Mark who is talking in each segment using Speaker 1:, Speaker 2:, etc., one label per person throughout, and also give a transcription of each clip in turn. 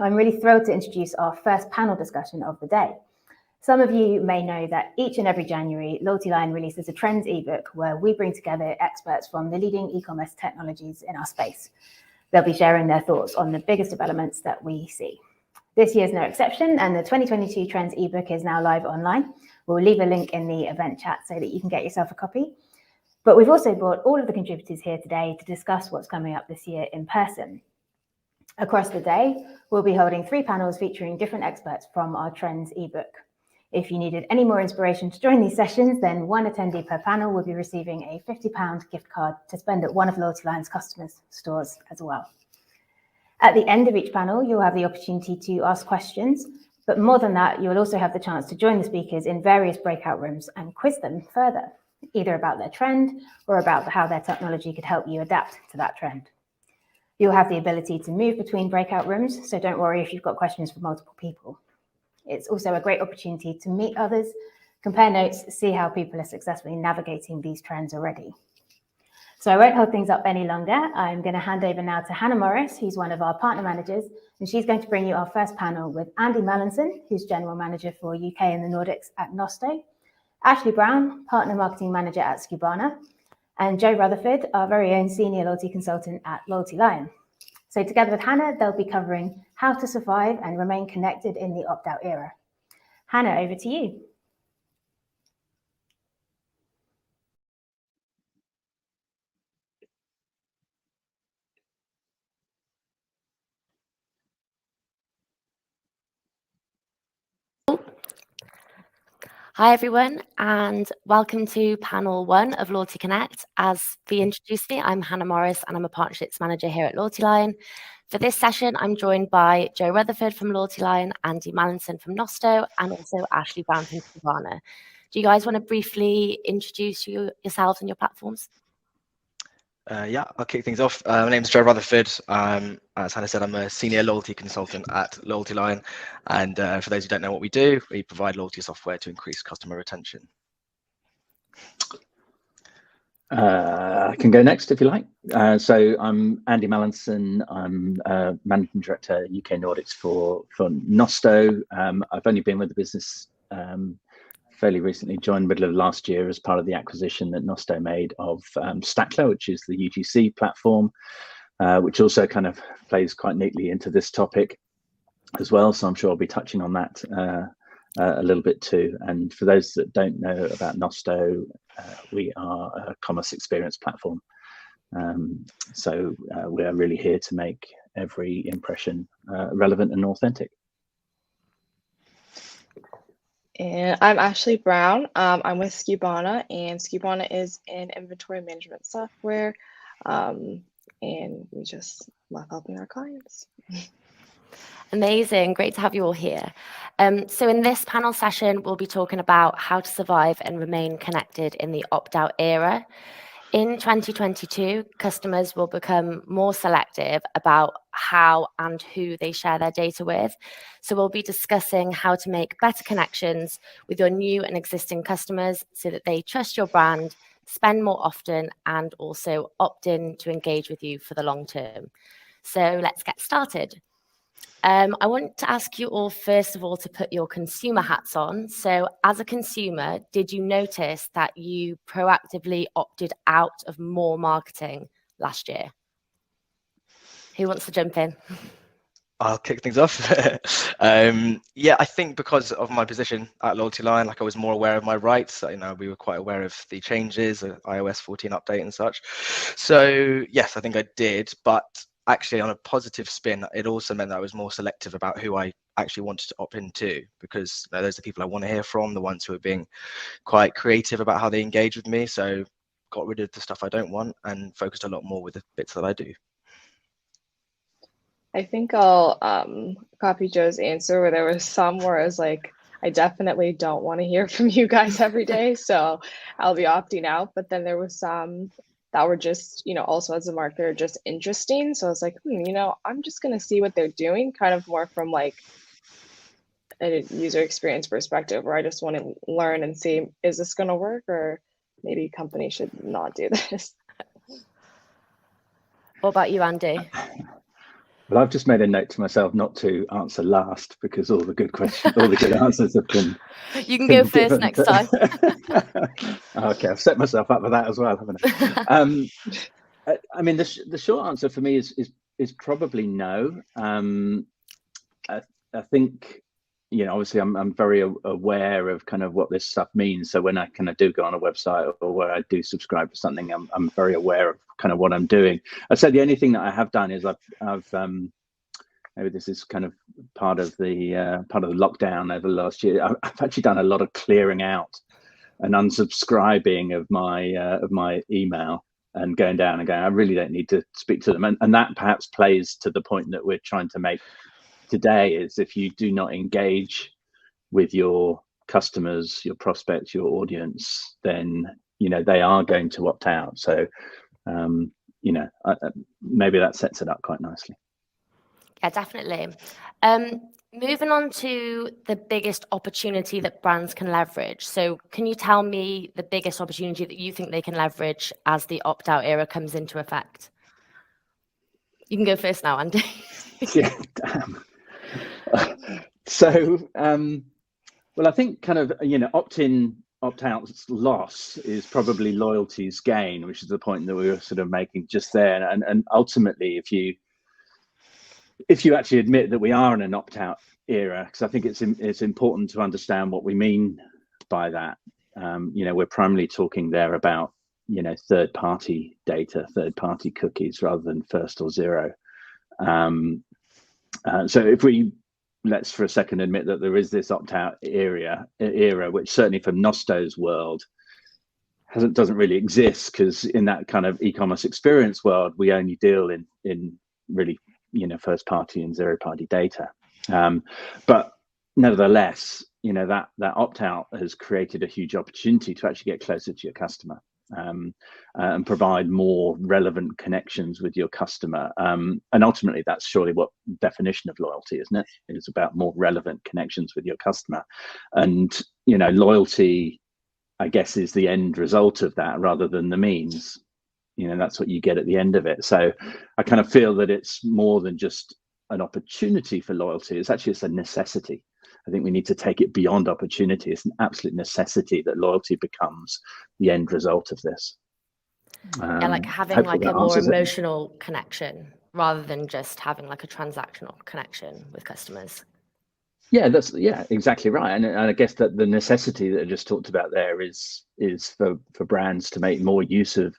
Speaker 1: I'm really thrilled to introduce our first panel discussion of the day. Some of you may know that each and every January, Loyalty Line releases a trends ebook where we bring together experts from the leading e-commerce technologies in our space. They'll be sharing their thoughts on the biggest developments that we see. This year's no exception, and the 2022 Trends ebook is now live online. We'll leave a link in the event chat so that you can get yourself a copy. But we've also brought all of the contributors here today to discuss what's coming up this year in person. Across the day, we'll be holding 3 panels featuring different experts from our Trends ebook. If you needed any more inspiration to join these sessions, then one attendee per panel will be receiving a £50 gift card to spend at one of Loyalty Line's customers' stores as well. At the end of each panel, you'll have the opportunity to ask questions, but more than that, you'll also have the chance to join the speakers in various breakout rooms and quiz them further, either about their trend or about how their technology could help you adapt to that trend. You'll have the ability to move between breakout rooms, so don't worry if you've got questions for multiple people. It's also a great opportunity to meet others, compare notes, see how people are successfully navigating these trends already. So I won't hold things up any longer. I'm going to hand over now to Hannah Morris, who's one of our partner managers, and she's going to bring you our first panel with Andy Mallinson, who's General Manager for UK and the Nordics at Nosto, Ashley Brown, Partner Marketing Manager at Skubana, and Joe Rutherford, our very own Senior Loyalty Consultant at Loyalty Line. So together with Hannah, they'll be covering how to survive and remain connected in the opt-out era. Hannah, over to you.
Speaker 2: Hi everyone, and welcome to panel 1 of Loyalty Connect. As Fee introduced me, I'm Hannah Morris and I'm a partnerships manager here at Loyalty Line. For this session, I'm joined by Joe Rutherford from Loyalty Line, Andy Mallinson from Nosto, and also Ashley Brown from Skubana. Do you guys want to briefly introduce yourselves and your platforms?
Speaker 3: Yeah, I'll kick things off. My name is Joe Rutherford. As Hannah said, I'm a senior loyalty consultant at Loyalty Line. And for those who don't know what we do, we provide loyalty software to increase customer retention.
Speaker 4: I can go next if you like. So I'm Andy Mallinson. I'm Managing Director UK Nordics for Nosto. I've only been with the business fairly recently, joined middle of last year as part of the acquisition that Nosto made of Stackler, which is the UGC platform, which also kind of plays quite neatly into this topic as well. So I'm sure I'll be touching on that a little bit too. And for those that don't know about Nosto, we are a commerce experience platform. So we are really here to make every impression relevant and authentic.
Speaker 5: And I'm Ashley Brown. I'm with Skubana, and Skubana is an inventory management software, and we just love helping our clients.
Speaker 2: Amazing, great to have you all here. So in this panel session, we'll be talking about how to survive and remain connected in the opt-out era. In 2022, customers will become more selective about how and who they share their data with. So we'll be discussing how to make better connections with your new and existing customers so that they trust your brand, spend more often, and also opt in to engage with you for the long term. So let's get started. I want to ask you all, first of all, to put your consumer hats on. So as a consumer, did you notice that you proactively opted out of more marketing last year? Who wants to jump in?
Speaker 3: I'll kick things off. Yeah, I think because of my position at Loyalty Line, like I was more aware of my rights. You know, we were quite aware of the changes, iOS 14 update and such. So yes, I think I did, but actually on a positive spin, it also meant that I was more selective about who I actually wanted to opt into, because you know, those are the people I want to hear from, the ones who are being quite creative about how they engage with me. So got rid of the stuff I don't want and focused a lot more with the bits that I do.
Speaker 5: I think I'll copy Joe's answer, where there was some where I was like, I definitely don't want to hear from you guys every day, so I'll be opting out. But then there was some that were just, you know, also as a marketer, just interesting. So I was like, you know, I'm just going to see what they're doing, kind of more from like a user experience perspective, where I just want to learn and see, is this going to work, or maybe company should not do this.
Speaker 2: What about you, Andy?
Speaker 4: Well, I've just made a note to myself not to answer last because all the good questions, all the good answers have been.
Speaker 2: You can go first
Speaker 4: given,
Speaker 2: next time.
Speaker 4: Okay, I've set myself up for that as well, haven't I? I mean, the short answer for me is probably no. I think, you know, obviously I'm very aware of kind of what this stuff means. So when I kind of do go on a website or where I do subscribe to something, I'm very aware of kind of what I'm doing. I'd say the only thing that I have done is I've maybe this is kind of part of the lockdown over the last year. I've actually done a lot of clearing out and unsubscribing of my email and going down and going, I really don't need to speak to them. And that perhaps plays to the point that we're trying to make today, is if you do not engage with your customers, your prospects, your audience, then, you know, they are going to opt out. So, you know, maybe that sets it up quite nicely.
Speaker 2: Yeah, definitely. Moving on to the biggest opportunity that brands can leverage. So can you tell me the biggest opportunity that you think they can leverage as the opt-out era comes into effect? You can go first now, Andy.
Speaker 4: Yeah, damn. So, well, I think kind of, you know, opt-in, opt-out's loss is probably loyalty's gain, which is the point that we were sort of making just there. And ultimately, if you actually admit that we are in an opt-out era, because I think it's important to understand what we mean by that. You know, we're primarily talking there about, you know, third-party data, third-party cookies, rather than first or zero. So if let's for a second admit that there is this opt-out era, which certainly from Nosto's world doesn't really exist, because in that kind of e-commerce experience world, we only deal in really, you know, first party and zero party data. But nevertheless, you know, that opt-out has created a huge opportunity to actually get closer to your customer, and provide more relevant connections with your customer. And ultimately, that's surely what definition of loyalty, isn't it? It's about more relevant connections with your customer. And, you know, loyalty, I guess, is the end result of that rather than the means. You know, that's what you get at the end of it. So I kind of feel that it's more than just an opportunity for loyalty. It's a necessity. I think we need to take it beyond opportunity. It's an absolute necessity that loyalty becomes the end result of this.
Speaker 2: Yeah, like having like a more emotional connection rather than just having like a transactional connection with customers. Yeah,
Speaker 4: that's exactly right. And I guess that the necessity that I just talked about there is for brands to make more use of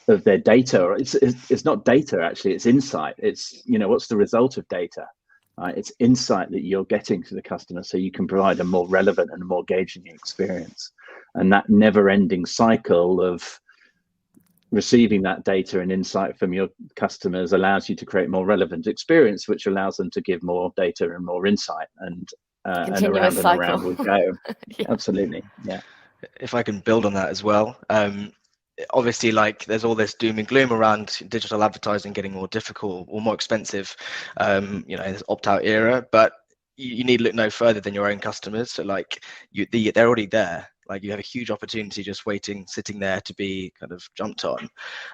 Speaker 4: their data. Or it's not data, actually, it's insight. It's, you know, what's the result of data? It's insight that you're getting to the customer, so you can provide a more relevant and more engaging experience. And that never-ending cycle of receiving that data and insight from your customers allows you to create more relevant experience, which allows them to give more data and more insight, and around and around we go. Yeah. Absolutely, yeah.
Speaker 3: If I can build on that as well. Obviously, like, there's all this doom and gloom around digital advertising getting more difficult or more expensive, you know, this opt-out era, but you need to look no further than your own customers. So like they're already there. Like, you have a huge opportunity just sitting there to be kind of jumped on.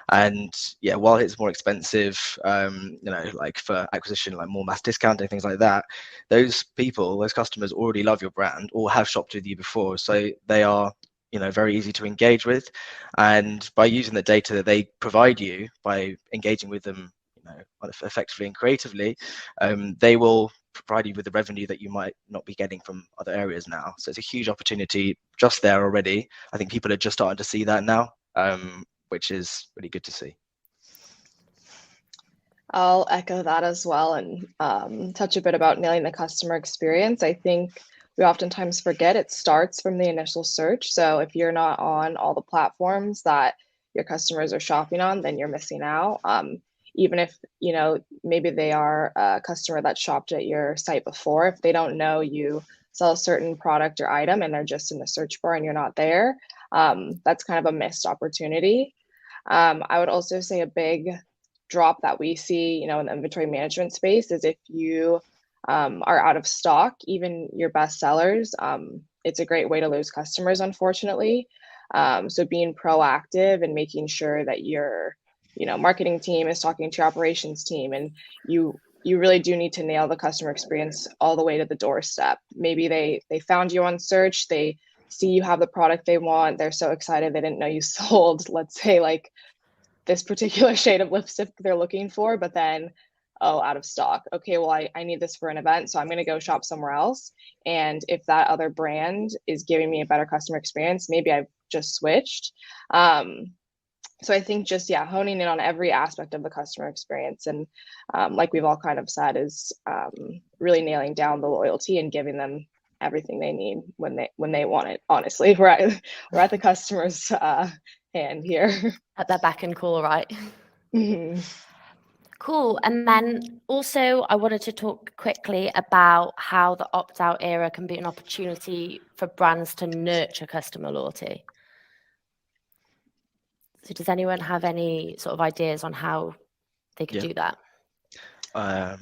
Speaker 3: And yeah, while it's more expensive, you know, like for acquisition, like more mass discounting, things like that, those customers already love your brand or have shopped with you before. So they are, you know, very easy to engage with. And by using the data that they provide you, by engaging with them, you know, effectively and creatively, they will provide you with the revenue that you might not be getting from other areas now. So it's a huge opportunity just there already. I think people are just starting to see that now, which is really good to see.
Speaker 5: I'll echo that as well, and touch a bit about nailing the customer experience. I think we oftentimes forget it starts from the initial search. So if you're not on all the platforms that your customers are shopping on, then you're missing out. Even if, you know, maybe they are a customer that shopped at your site before, if they don't know you sell a certain product or item and they're just in the search bar and you're not there, that's kind of a missed opportunity. I would also say a big drop that we see, you know, in the inventory management space is if you are out of stock, even your best sellers, it's a great way to lose customers, unfortunately. So being proactive and making sure that your, you know, marketing team is talking to your operations team, and you you really do need to nail the customer experience all the way to the doorstep. Maybe they found you on search, they see you have the product they want, they're so excited they didn't know you sold, let's say, like this particular shade of lipstick they're looking for, but then, oh, out of stock. Okay, well, I need this for an event, so I'm going to go shop somewhere else. And if that other brand is giving me a better customer experience, maybe I've just switched. So I think just, yeah, honing in on every aspect of the customer experience. And like we've all kind of said, is really nailing down the loyalty and giving them everything they need when they want it. Honestly, we're at the customer's hand here.
Speaker 2: At their beck and call, right?
Speaker 5: Mm-hmm.
Speaker 2: Cool. And then also I wanted to talk quickly about how the opt-out era can be an opportunity for brands to nurture customer loyalty. So does anyone have any sort of ideas on how they could do that?
Speaker 3: I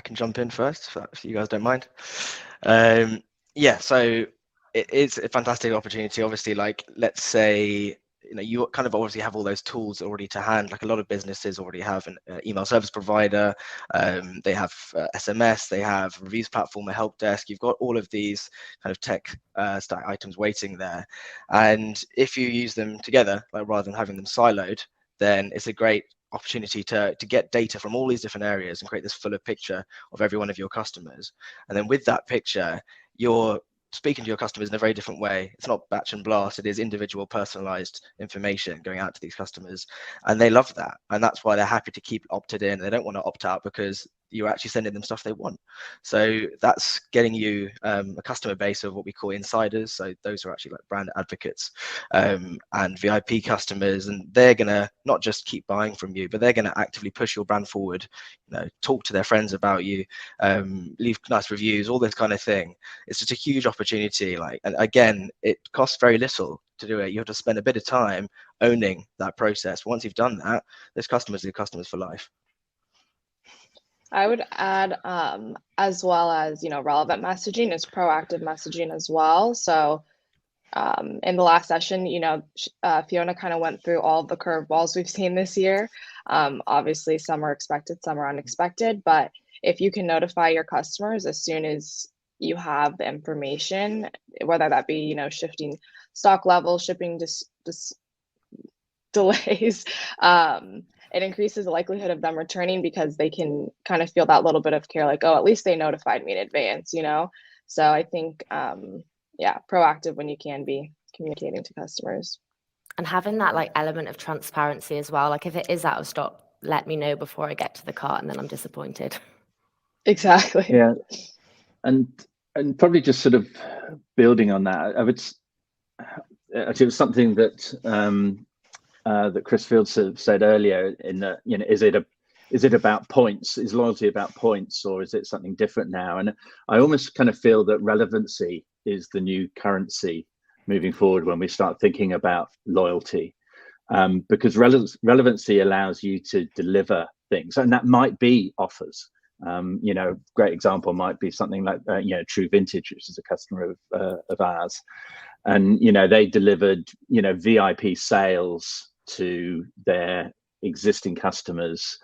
Speaker 3: can jump in first if you guys don't mind. Yeah, so it is a fantastic opportunity. Obviously, like, let's say, you kind of obviously have all those tools already to hand. Like, a lot of businesses already have an email service provider, they have SMS, they have reviews platform, a help desk. You've got all of these kind of tech stack items waiting there, and if you use them together, like, rather than having them siloed, then it's a great opportunity to get data from all these different areas and create this fuller picture of every one of your customers. And then with that picture, you're speaking to your customers in a very different way. It's not batch and blast, it is individual personalized information going out to these customers, and they love that, and that's why they're happy to keep opted in. They don't want to opt out because you're actually sending them stuff they want. So that's getting you a customer base of what we call insiders. So those are actually like brand advocates and VIP customers, and they're gonna not just keep buying from you, but they're gonna actively push your brand forward, talk to their friends about you, leave nice reviews, all this kind of thing. It's just a huge opportunity. Like, and again, it costs very little to do it. You have to spend a bit of time owning that process. Once you've done that, those customers are customers for life.
Speaker 5: I would add, as well as, relevant messaging is proactive messaging as well. So in the last session, Fiona kind of went through all the curveballs we've seen this year. Obviously, some are expected, some are unexpected, but if you can notify your customers as soon as you have the information, whether that be, shifting stock levels, shipping delays, it increases the likelihood of them returning because they can kind of feel that little bit of care, like, oh, at least they notified me in advance, So I think, proactive when you can be communicating to customers.
Speaker 2: And having that like element of transparency as well. Like, if it is out of stock, let me know before I get to the cart, and then I'm disappointed.
Speaker 5: Exactly.
Speaker 4: Yeah, and probably just sort of building on that, I would actually, it was something that that Chris Fields said earlier, in that, is it about points? Is loyalty about points, or is it something different now? And I almost kind of feel that relevancy is the new currency moving forward when we start thinking about loyalty, because relevancy allows you to deliver things, and that might be offers. Great example might be something like True Vintage, which is a customer of ours, and they delivered VIP sales to their existing customers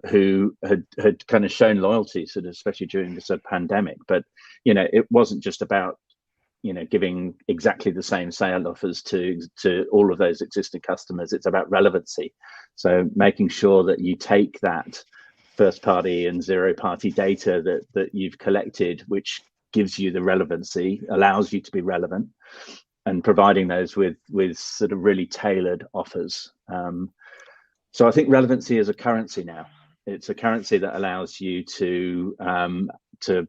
Speaker 4: who had kind of shown loyalty, sort of, especially during this pandemic. But it wasn't just about giving exactly the same sale offers to all of those existing customers. It's about relevancy. So making sure that you take that first party and zero party data that you've collected, which gives you the relevancy, allows you to be relevant, and providing those with sort of really tailored offers. So I think relevancy is a currency now. It's a currency that allows you to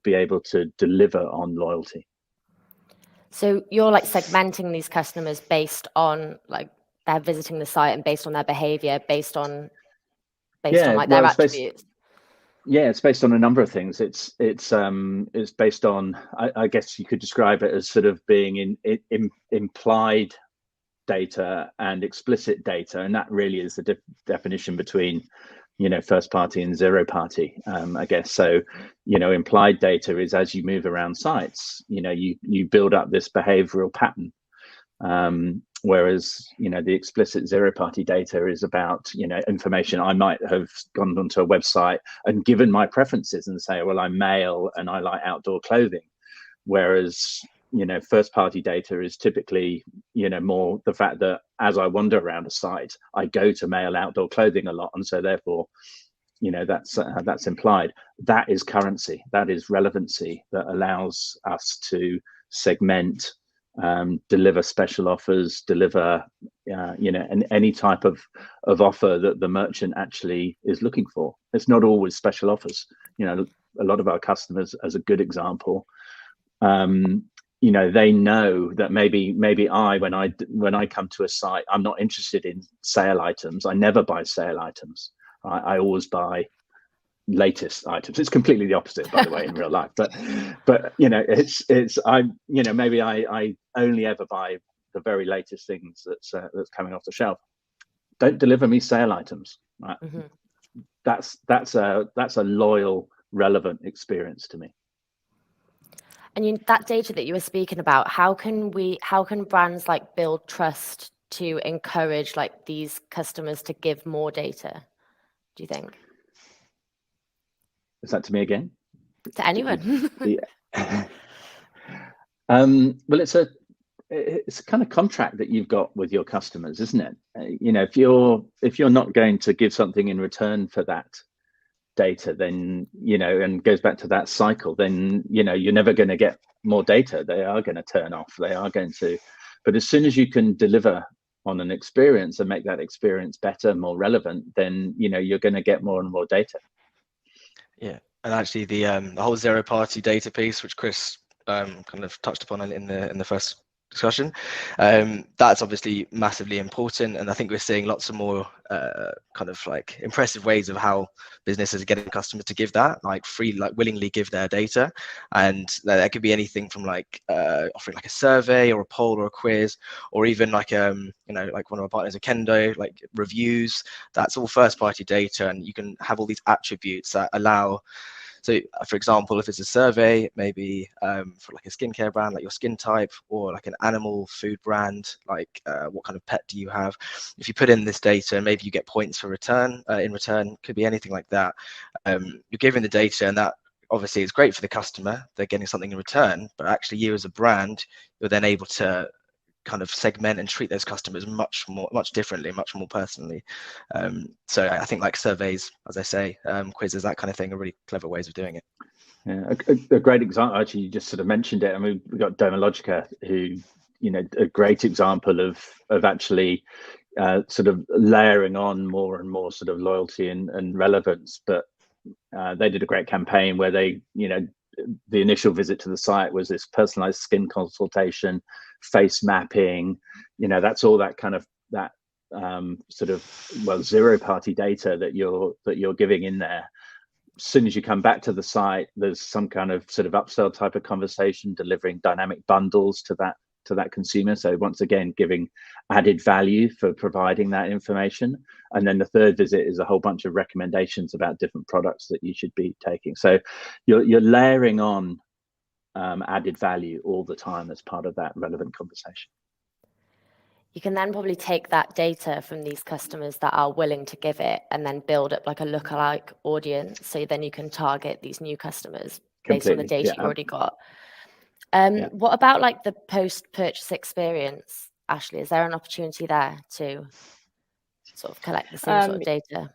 Speaker 4: be able to deliver on loyalty.
Speaker 2: So you're like segmenting these customers based on like they're visiting the site and based on their behavior, based on like their attributes.
Speaker 4: It's based on a number of things. It's based on, I guess you could describe it as sort of being in implied data and explicit data, and that really is the definition between first party and zero party, I guess. So implied data is, as you move around sites, you build up this behavioral pattern Whereas, the explicit zero-party data is about, information I might have gone onto a website and given my preferences and say, well, I'm male and I like outdoor clothing. Whereas, first-party data is typically, more the fact that as I wander around a site, I go to male outdoor clothing a lot, and so therefore, that's implied. That is currency. That is relevancy that allows us to segment, deliver special offers, deliver, any type of offer that the merchant actually is looking for. It's not always special offers. A lot of our customers, as a good example, they know that maybe when I come to a site, I'm not interested in sale items. I never buy sale items. I always buy latest items. It's completely the opposite, by the way, in real life. But maybe I only ever buy the very latest things that's coming off the shelf. Don't deliver me sale items. Right? Mm-hmm. That's a loyal, relevant experience to me.
Speaker 2: And that data that you were speaking about, how can brands build trust to encourage these customers to give more data, do you think?
Speaker 4: Is that to me again?
Speaker 2: To anyone.
Speaker 4: Yeah. Well, it's a kind of contract that you've got with your customers, isn't it? If you're not going to give something in return for that data, then and goes back to that cycle, then you're never going to get more data. They are going to turn off. But as soon as you can deliver on an experience and make that experience better, more relevant, then you're going to get more and more data.
Speaker 3: Yeah, and actually the whole zero-party data piece, which Chris kind of touched upon in the first discussion, that's obviously massively important, and I think we're seeing lots of more kind of impressive ways of how businesses are getting customers to give that willingly give their data, and that could be anything from offering a survey or a poll or a quiz, or even one of our partners, Kendo, reviews. That's all first-party data, and you can have all these attributes that allow. So, for example, if it's a survey, maybe for a skincare brand, your skin type, or an animal food brand, what kind of pet do you have? If you put in this data, maybe you get points for return. In return, could be anything like that. You're giving the data, and that obviously is great for the customer. They're getting something in return, but actually, you as a brand, you're then able to kind of segment and treat those customers much differently, much more personally. So I think surveys, as I say, quizzes, that kind of thing, are really clever ways of doing it.
Speaker 4: Yeah, a great example, actually, you just sort of mentioned it. I mean, we've got Dermalogica, who, a great example of actually sort of layering on more and more sort of loyalty and relevance. But they did a great campaign where they, the initial visit to the site was this personalized skin consultation, face mapping, that's all that kind of that sort of zero-party data that you're giving in there. As soon as you come back to the site, there's some kind of sort of upsell type of conversation, delivering dynamic bundles to that consumer. So once again, giving added value for providing that information. And then the third visit is a whole bunch of recommendations about different products that you should be taking. So you're layering on added value all the time as part of that relevant conversation.
Speaker 2: You can then probably take that data from these customers that are willing to give it and then build up a lookalike audience. So then you can target these new customers based on the data you've already got. What about the post-purchase experience, Ashley? Is there an opportunity there to sort of collect the same sort of data?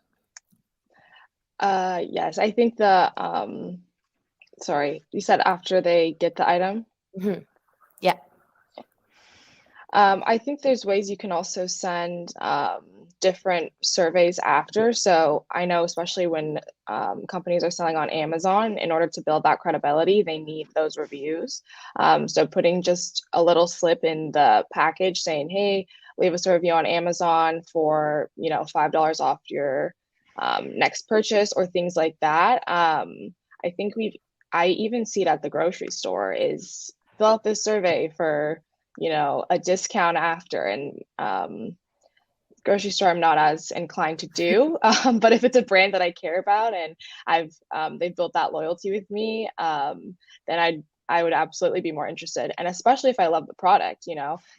Speaker 5: Yes, I think sorry, you said after they get the item?
Speaker 2: Mm-hmm. Yeah.
Speaker 5: I think there's ways you can also send different surveys after. So I know, especially when companies are selling on Amazon, in order to build that credibility, they need those reviews. So putting just a little slip in the package saying, hey, leave us a review on Amazon for, $5 off your next purchase, or things like that. I think I even see it at the grocery store, is fill out this survey for a discount after. And grocery store, I'm not as inclined to do, but if it's a brand that I care about and they've built that loyalty with me, then I would absolutely be more interested. And especially if I love the product,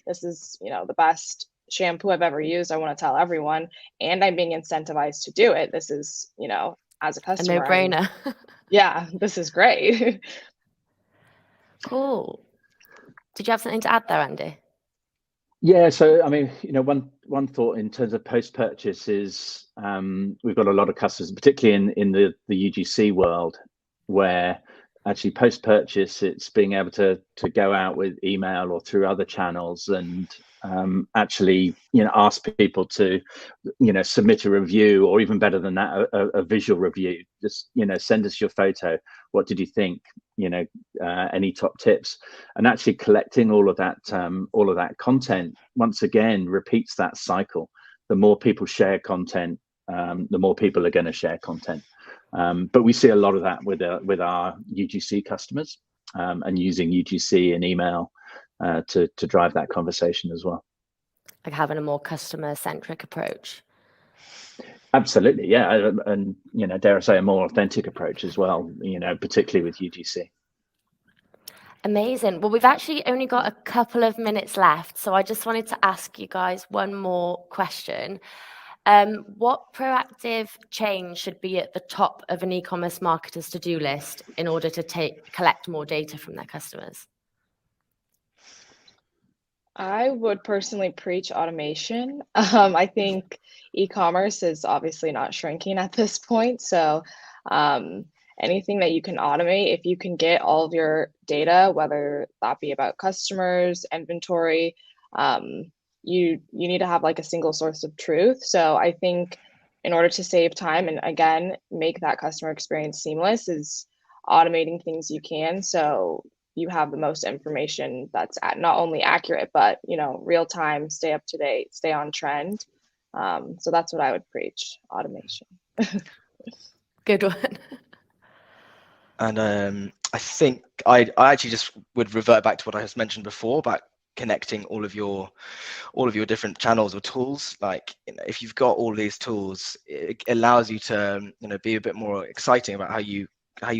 Speaker 5: this is, the best shampoo I've ever used. I want to tell everyone, and I'm being incentivized to do it. This is, as a
Speaker 2: A
Speaker 5: customer,
Speaker 2: no-brainer.
Speaker 5: yeah, this is great.
Speaker 2: Cool. Did you have something to add there, Andy?
Speaker 4: Yeah, so I mean, one thought in terms of post-purchase is we've got a lot of customers, particularly in the UGC world, where actually post-purchase it's being able to go out with email or through other channels and actually ask people to submit a review, or even better than that, a visual review. Just send us your photo. What did you think? Any top tips? And actually collecting all of that content once again repeats that cycle. The more people share content, the more people are going to share content. But we see a lot of that with our UGC customers, and using UGC and email to drive that conversation as well.
Speaker 2: Like having a more customer-centric approach.
Speaker 4: Absolutely, yeah, and dare I say, a more authentic approach as well. Particularly with UGC.
Speaker 2: Amazing. Well, we've actually only got a couple of minutes left, so I just wanted to ask you guys one more question. What proactive change should be at the top of an e-commerce marketer's to-do list in order to collect more data from their customers?
Speaker 5: I would personally preach automation. I think e-commerce is obviously not shrinking at this point. So anything that you can automate, if you can get all of your data, whether that be about customers, inventory, you need to have like a single source of truth. So I think in order to save time and again, make that customer experience seamless, is automating things you can. So you have the most information that's not only accurate, but real time, stay up to date, stay on trend. So that's what I would preach: automation.
Speaker 2: Good one.
Speaker 3: And I think I actually just would revert back to what I just mentioned before about connecting all of your different channels or tools. Like, if you've got all these tools, it allows you to be a bit more exciting about how you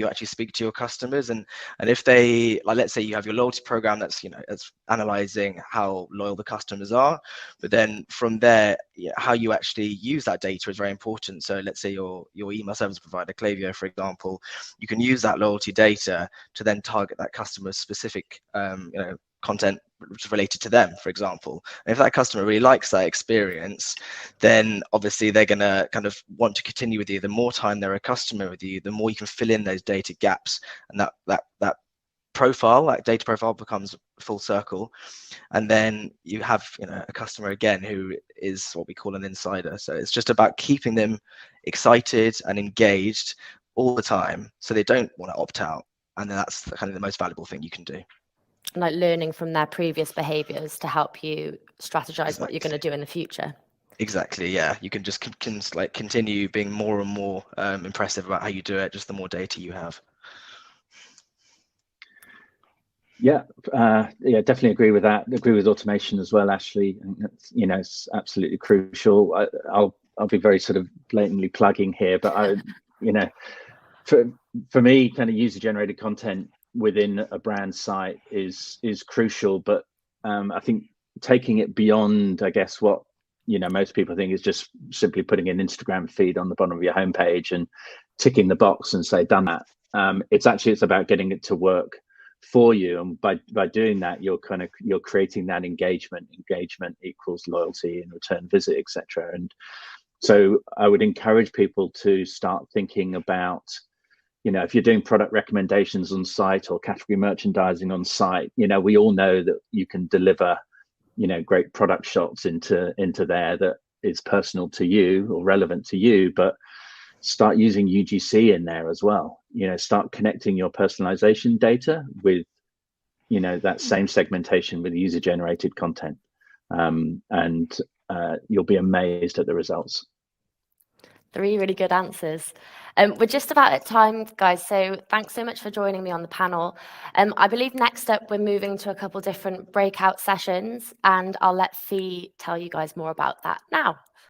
Speaker 3: actually speak to your customers. And if they, like, let's say you have your loyalty program that's it's analyzing how loyal the customers are, but then from there, how you actually use that data is very important. So let's say your email service provider, Klaviyo, for example, you can use that loyalty data to then target that customer's specific content related to them, for example. And if that customer really likes that experience, then obviously they're going to kind of want to continue with you. The more time they're a customer with you, the more you can fill in those data gaps, and that data profile becomes full circle. And then you have a customer again who is what we call an insider. So it's just about keeping them excited and engaged all the time, so they don't want to opt out. And then that's kind of the most valuable thing you can do.
Speaker 2: Like learning from their previous behaviors to help you strategize what you're going to do in the future.
Speaker 3: Exactly, yeah. You can just continue being more and more impressive about how you do it, just the more data you have.
Speaker 4: Yeah, definitely agree with that. Agree with automation as well, Ashley. It's absolutely crucial. I'll be very sort of blatantly plugging here, but for me, kind of user-generated content within a brand site is crucial. But I think taking it beyond, I guess, what most people think is just simply putting an Instagram feed on the bottom of your homepage and ticking the box and say done that. It's about getting it to work for you, and by doing that, you're creating that engagement equals loyalty and return visit, etc. And so I would encourage people to start thinking about, if you're doing product recommendations on site or category merchandising on site, we all know that you can deliver great product shots into there that is personal to you or relevant to you, but start using UGC in there as well. Start connecting your personalization data with that same segmentation with user generated content, and you'll be amazed at the results.
Speaker 2: 3 really good answers. We're just about at time, guys, so thanks so much for joining me on the panel. I believe next up we're moving to a couple different breakout sessions, and I'll let Fee tell you guys more about that now.